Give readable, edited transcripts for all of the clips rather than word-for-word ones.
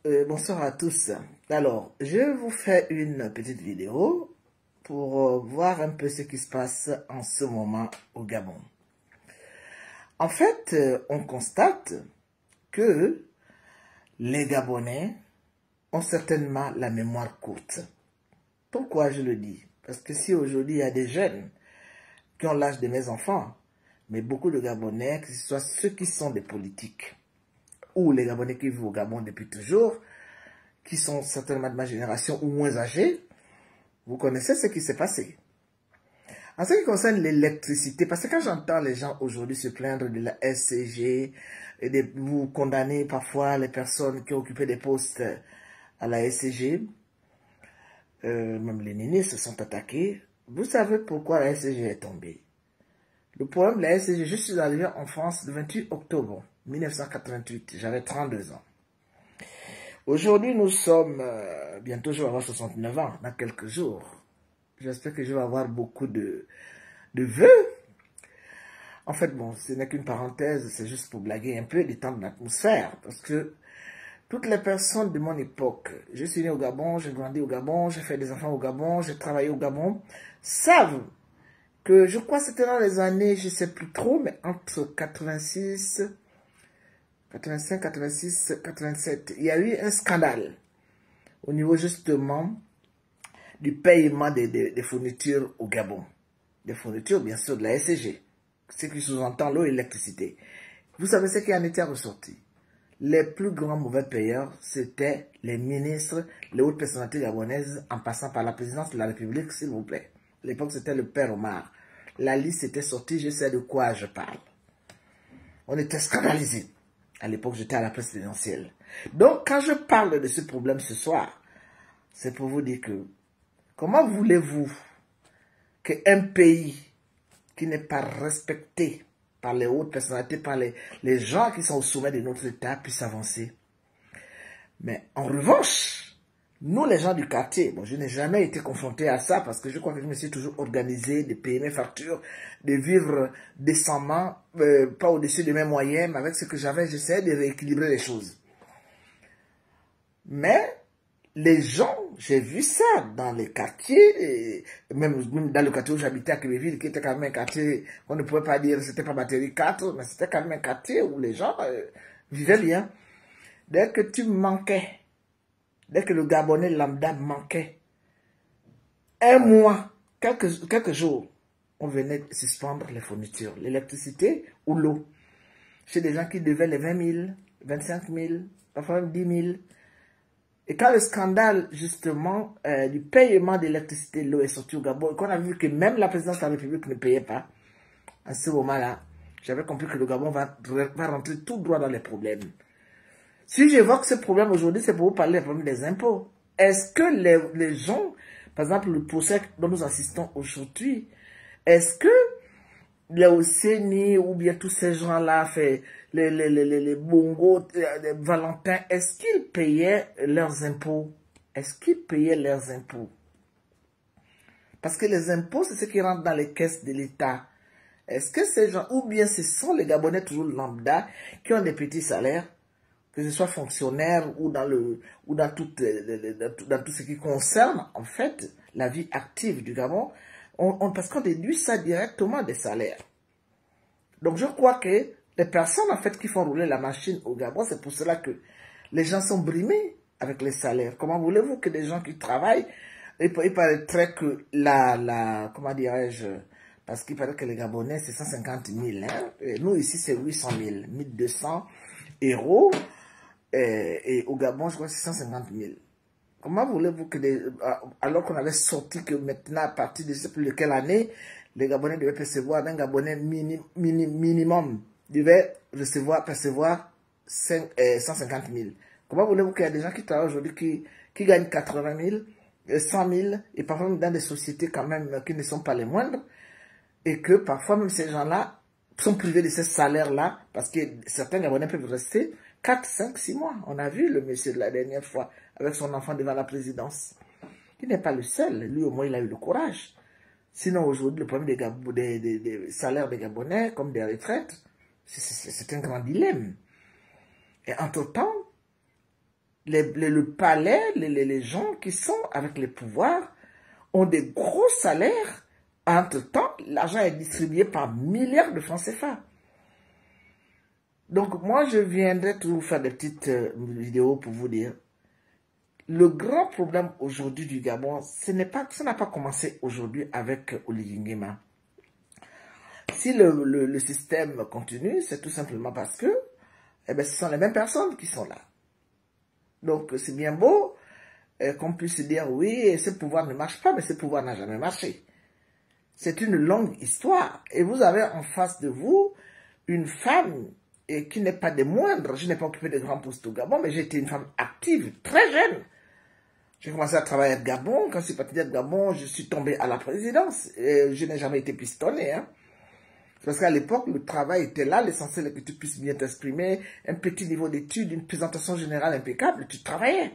Bonsoir à tous. Alors, je vous fais une petite vidéo pour voir un peu ce qui se passe en ce moment au Gabon. En fait, on constate que les Gabonais ont certainement la mémoire courte. Pourquoi je le dis? Parce que si aujourd'hui il y a des jeunes qui ont l'âge de mes enfants, mais beaucoup de Gabonais, que ce soit ceux qui sont des politiques, ou les Gabonais qui vivent au Gabon depuis toujours, qui sont certainement de ma génération ou moins âgés, vous connaissez ce qui s'est passé. En ce qui concerne l'électricité, parce que quand j'entends les gens aujourd'hui se plaindre de la SCG, et de vous condamner parfois les personnes qui occupaient des postes à la SCG, même les ministres se sont attaqués. Vous savez pourquoi la SCG est tombée? Le problème de la SCG, je suis arrivé en France le 28 octobre 1988, j'avais 32 ans. Aujourd'hui, nous sommes, bientôt je vais avoir 69 ans, dans quelques jours. J'espère que je vais avoir beaucoup de vœux. En fait, bon, ce n'est qu'une parenthèse, c'est juste pour blaguer un peu, détendre l'atmosphère. Parce que toutes les personnes de mon époque, je suis né au Gabon, j'ai grandi au Gabon, j'ai fait des enfants au Gabon, j'ai travaillé au Gabon, savent que je crois que c'était dans les années, je ne sais plus trop, mais entre 86... 85, 86, 87, il y a eu un scandale au niveau justement du paiement des fournitures au Gabon. Des fournitures, bien sûr, de la SCG, ce qui sous-entend l'eau et l'électricité. Vous savez ce qui en était ressorti? Les plus grands mauvais payeurs, c'était les ministres, les hautes personnalités gabonaises, en passant par la présidence de la République, s'il vous plaît. À l'époque, c'était le père Omar. La liste était sortie, je sais de quoi je parle. On était scandalisés. À l'époque, j'étais à la présidentielle. Donc, quand je parle de ce problème ce soir, c'est pour vous dire que comment voulez-vous qu'un pays qui n'est pas respecté par les hautes personnalités, par les gens qui sont au sommet de notre État puisse avancer? Mais en revanche, nous les gens du quartier, bon, je n'ai jamais été confronté à ça parce que je crois que je me suis toujours organisé de payer mes factures, de vivre décemment, pas au-dessus de mes moyens, mais avec ce que j'avais, j'essayais de rééquilibrer les choses. Mais les gens, j'ai vu ça dans les quartiers, même dans le quartier où j'habitais à Quéville, qui était quand même un quartier, on ne pouvait pas dire c'était pas Batterie 4, mais c'était quand même un quartier où les gens vivaient bien. Dès que tu manquais, dès que le Gabonais lambda manquait, un mois, quelques jours, on venait suspendre les fournitures, l'électricité ou l'eau. Chez des gens qui devaient les 20 000, 25 000, parfois même 10 000. Et quand le scandale, justement, du paiement d'électricité et de l'eau est sorti au Gabon, et qu'on a vu que même la présidence de la République ne payait pas, à ce moment-là, j'avais compris que le Gabon va rentrer tout droit dans les problèmes. Si j'évoque ce problème aujourd'hui, c'est pour vous parler des problèmes des impôts. Est-ce que les gens, par exemple, le procès dont nous assistons aujourd'hui, est-ce que les Océanie ou bien tous ces gens-là, les Bongo, les Valentins, est-ce qu'ils payaient leurs impôts? Est-ce qu'ils payaient leurs impôts? Parce que les impôts, c'est ce qui rentre dans les caisses de l'État. Est-ce que ces gens, ou bien ce sont les Gabonais toujours lambda, qui ont des petits salaires, que ce soit fonctionnaire ou dans tout ce qui concerne, en fait, la vie active du Gabon, parce qu'on déduit ça directement des salaires. Donc, je crois que les personnes, en fait, qui font rouler la machine au Gabon, c'est pour cela que les gens sont brimés avec les salaires. Comment voulez-vous que des gens qui travaillent, il paraîtrait que comment dirais-je, parce qu'il paraît que les Gabonais, c'est 150 000, hein, et nous, ici, c'est 800 000, 1200 euros, et au Gabon, je crois que c'est 150 000. Comment voulez-vous que alors qu'on avait sorti que maintenant, à partir de je ne sais plus de quelle année, les Gabonais devaient percevoir, d'un Gabonais minimum, devait percevoir 150 000. Comment voulez-vous qu'il y ait des gens qui travaillent aujourd'hui, qui gagnent 80 000, 100 000, et parfois même dans des sociétés quand même qui ne sont pas les moindres, et que parfois même ces gens-là sont privés de ces salaires-là, parce que certains Gabonais peuvent rester 4, 5, 6 mois. On a vu le monsieur de la dernière fois avec son enfant devant la présidence. Il n'est pas le seul. Lui, au moins, il a eu le courage. Sinon, aujourd'hui, le problème des salaires des Gabonais, comme des retraites, c'est un grand dilemme. Et entre-temps, Le palais, les gens qui sont avec les pouvoirs ont des gros salaires. Entre-temps, l'argent est distribué par milliards de francs CFA. Donc, moi, je viendrai toujours faire des petites vidéos pour vous dire, le grand problème aujourd'hui du Gabon, ça n'a pas commencé aujourd'hui avec Olivier Nguema. Si le système continue, c'est tout simplement parce que eh bien, ce sont les mêmes personnes qui sont là. Donc, c'est bien beau qu'on puisse dire, oui, ce pouvoir ne marche pas, mais ce pouvoir n'a jamais marché. C'est une longue histoire. Et vous avez en face de vous une femme qui n'est pas des moindres. Je n'ai pas occupé de grands postes au Gabon, mais j'ai été une femme active, très jeune. J'ai commencé à travailler à Gabon. Quand je suis parti de Gabon, je suis tombé à la présidence. Et je n'ai jamais été pistonné. Hein. Parce qu'à l'époque, le travail était là. L'essentiel est que tu puisses bien t'exprimer. Un petit niveau d'études, une présentation générale impeccable. Tu travaillais.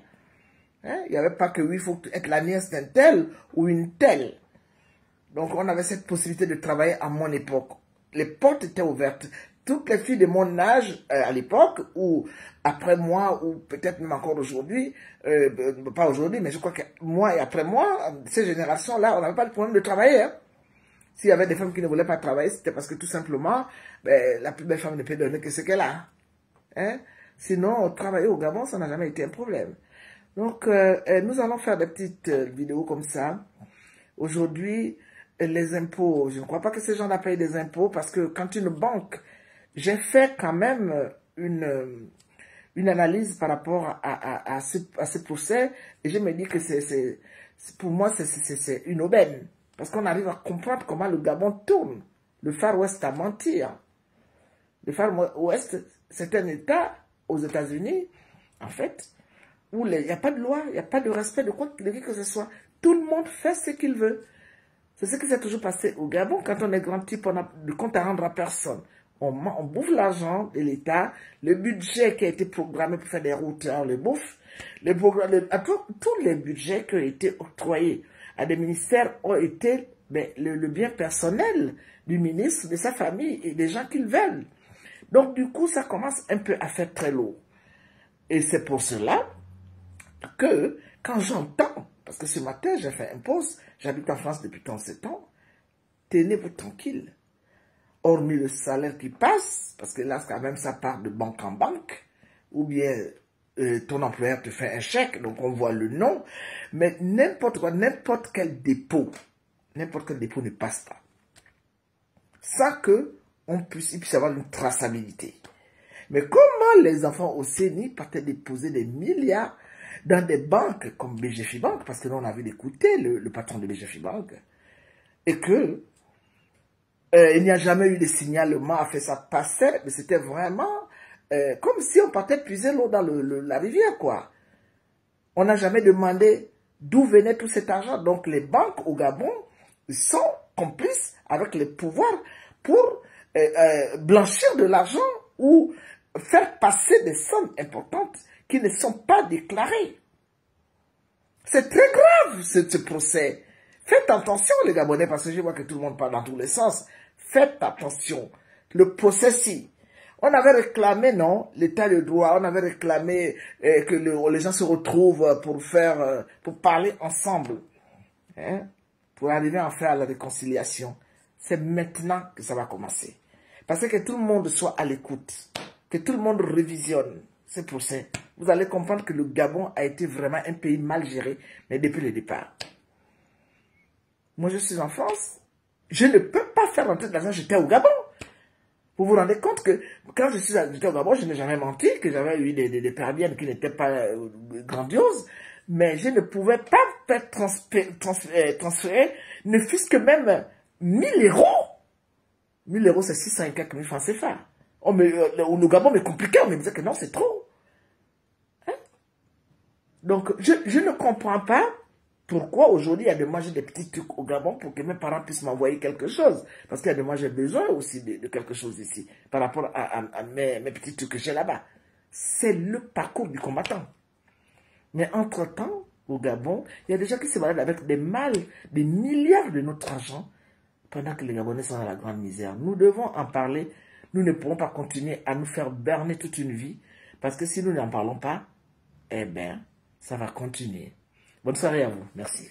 Hein. Il n'y avait pas que oui, il faut être la nièce d'un tel ou une telle. Donc, on avait cette possibilité de travailler à mon époque. Les portes étaient ouvertes. Toutes les filles de mon âge, à l'époque, ou après moi, ou peut-être même encore aujourd'hui, pas aujourd'hui, mais je crois que moi et après moi, ces générations-là, on n'avait pas de problème de travailler. Hein. S'il y avait des femmes qui ne voulaient pas travailler, c'était parce que tout simplement, la plus belle femme ne peut donner que ce qu'elle a. Hein. Sinon, travailler au Gabon, ça n'a jamais été un problème. Donc, nous allons faire des petites vidéos comme ça. Aujourd'hui, les impôts, je ne crois pas que ces gens-là payent des impôts parce que quand une banque, j'ai fait quand même une analyse par rapport à ce procès et je me dis que pour moi, c'est une aubaine. Parce qu'on arrive à comprendre comment le Gabon tourne. Le Far West a menti. Hein. Le Far West, c'est un État aux États-Unis, en fait, où il n'y a pas de loi, il n'y a pas de respect de qui que ce soit. Tout le monde fait ce qu'il veut. C'est ce qui s'est toujours passé au Gabon. Quand on est grand type, on n'a de compte à rendre à personne. On bouffe l'argent de l'État. Le budget qui a été programmé pour faire des routes, on le bouffe. Tous les budgets qui ont été octroyés à des ministères ont été le bien personnel du ministre, de sa famille et des gens qu'ils veulent. Donc, du coup, ça commence un peu à faire très lourd. Et c'est pour cela que, quand j'entends, parce que ce matin, j'ai fait un post, j'habite en France depuis 37 ans, tenez-vous tranquille. Hormis le salaire qui passe, parce que là, quand même, ça part de banque en banque, ou bien ton employeur te fait un chèque, donc on voit le nom, mais n'importe quoi, n'importe quel dépôt ne passe pas. Sans que il puisse avoir une traçabilité. Mais comment les enfants au CENI partaient déposer des milliards dans des banques comme BGFI Bank, parce que là on avait écouté le patron de BGFI Bank, et que il n'y a jamais eu de signalement à faire ça passer, mais c'était vraiment comme si on partait puiser l'eau dans la rivière, quoi. On n'a jamais demandé d'où venait tout cet argent. Donc les banques au Gabon sont complices avec les pouvoirs pour blanchir de l'argent ou faire passer des sommes importantes qui ne sont pas déclarées. C'est très grave ce procès. Faites attention les Gabonais, parce que je vois que tout le monde parle dans tous les sens. Faites attention. Le procès-ci, on avait réclamé, non, l'état de droit, on avait réclamé que les gens se retrouvent pour parler ensemble, hein, pour arriver à faire la réconciliation. C'est maintenant que ça va commencer. Parce que tout le monde soit à l'écoute, que tout le monde révisionne ce procès. Vous allez comprendre que le Gabon a été vraiment un pays mal géré, mais depuis le départ. Moi, je suis en France, je ne peux pas faire rentrer de l'argent, j'étais au Gabon. Vous vous rendez compte que quand j'étais au Gabon, je n'ai jamais menti, que j'avais eu des péruviennes qui n'étaient pas grandioses, mais je ne pouvais pas faire transférer, ne fût-ce que même 1000 euros. 1000 euros, c'est 600 et quelques mille francs CFA. Le Gabon me compliquait, on me disait que non, c'est trop. Hein? Donc, je ne comprends pas pourquoi aujourd'hui il y a de manger des petits trucs au Gabon pour que mes parents puissent m'envoyer quelque chose. Parce qu'il y a de moi j'ai besoin aussi de quelque chose ici par rapport à mes petits trucs que j'ai là-bas. C'est le parcours du combattant. Mais entre-temps, au Gabon, il y a des gens qui se baladent avec des milliards de notre argent pendant que les Gabonais sont dans la grande misère. Nous devons en parler. Nous ne pourrons pas continuer à nous faire berner toute une vie parce que si nous n'en parlons pas, eh bien, ça va continuer. Bonne soirée à vous. Merci.